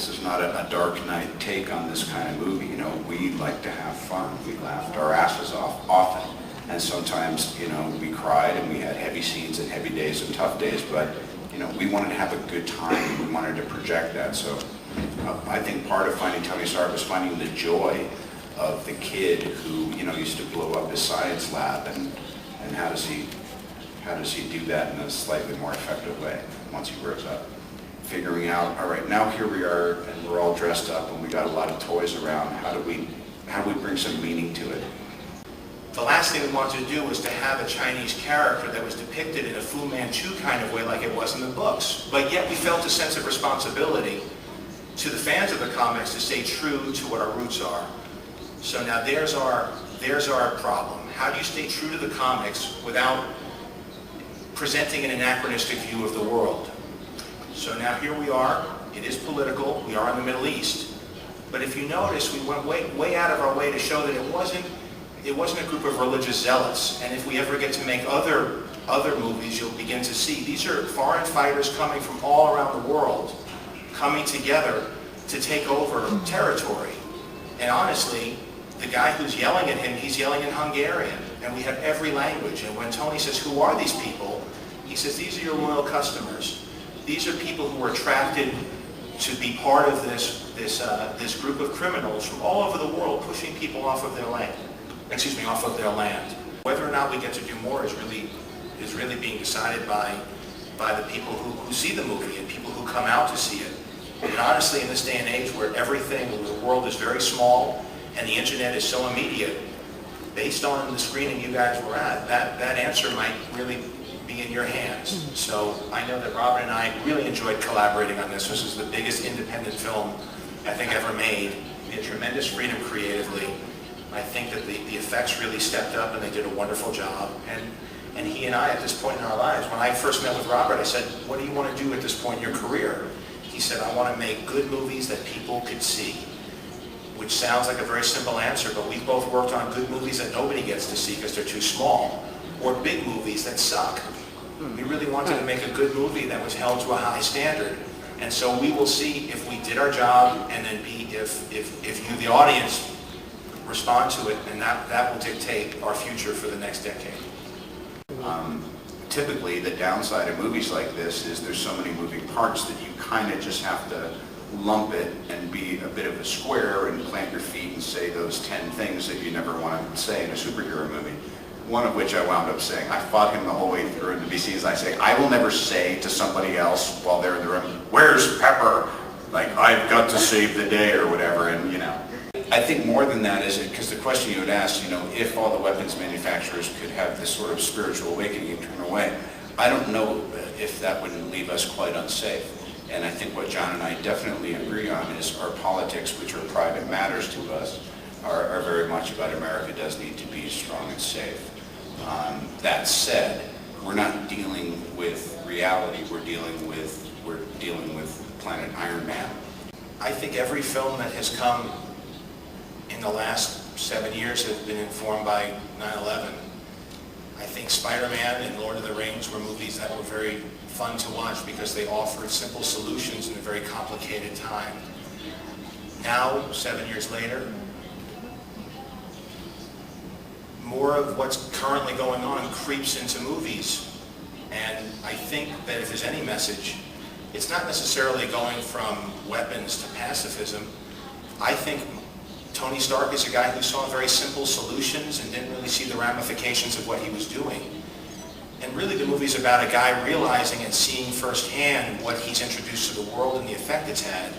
this is not a Dark Knight take on this kind of movie. You know, we like to have fun. We laughed our asses off often. And sometimes, you know, we cried and we had heavy scenes and heavy days and tough days, but, you know, we wanted to have a good time. We wanted to project that. So I think part of finding Tony Stark was finding the joy of the kid who, you know, used to blow up his science lab, and how does he do that in a slightly more effective way once he grows up. Figuring out, all right, now here we are and we're all dressed up and we got a lot of toys around. How do we bring some meaning to it? The last thing we wanted to do was to have a Chinese character that was depicted in a Fu Manchu kind of way like it was in the books. But yet we felt a sense of responsibility to the fans of the comics to stay true to what our roots are. So now there's our problem. How do you stay true to the comics without presenting an anachronistic view of the world? So now here we are. It is political. We are in the Middle East. But if you notice, we went way out of our way to show that it wasn't a group of religious zealots. And if we ever get to make other movies, you'll begin to see these are foreign fighters coming from all around the world, coming together to take over territory. And honestly, the guy who's yelling at him, he's yelling in Hungarian. And we have every language. And when Tony says, who are these people? He says, these are your loyal customers. These are people who are attracted to be part of this group of criminals from all over the world, pushing people off of their land. Off of their land. Whether or not we get to do more is really being decided by the people who see the movie and people who come out to see it. And honestly, in this day and age where the world is very small and the internet is so immediate, based on the screening you guys were at, that answer might really be in your hands. So I know that Robert and I really enjoyed collaborating on this. This is the biggest independent film I think ever made. We had tremendous freedom creatively. I think that the effects really stepped up and they did a wonderful job. And he and I, at this point in our lives, when I first met with Robert, I said, what do you want to do at this point in your career? He said, I want to make good movies that people could see. Which sounds like a very simple answer, but we've both worked on good movies that nobody gets to see because they're too small, or big movies that suck. We really wanted to make a good movie that was held to a high standard. And so we will see if we did our job, and then if you, the audience, respond to it, and that will dictate our future for the next decade. Typically, the downside of movies like this is there's so many moving parts that you kind of just have to lump it and be a bit of a square and plant your feet and say those 10 things that you never want to say in a superhero movie. One of which I wound up saying. I fought him the whole way through in the BCs. I say, I will never say to somebody else while they're in the room, where's Pepper? Like, I've got to save the day or whatever, and you know. I think more than that is because the question you had asked, you know, if all the weapons manufacturers could have this sort of spiritual awakening and turn away, I don't know if that wouldn't leave us quite unsafe. And I think what Jon and I definitely agree on is our politics, which are private matters to us, are very much about America does need to be strong and safe. That said, we're not dealing with reality. We're dealing with Planet Iron Man. I think every film that has come in the last 7 years has been informed by 9/11. I think Spider-Man and Lord of the Rings were movies that were very fun to watch because they offered simple solutions in a very complicated time. Now, 7 years later, more of what's currently going on creeps into movies. And I think that if there's any message, it's not necessarily going from weapons to pacifism. I think Tony Stark is a guy who saw very simple solutions and didn't really see the ramifications of what he was doing. And really the movie's about a guy realizing and seeing firsthand what he's introduced to the world and the effect it's had.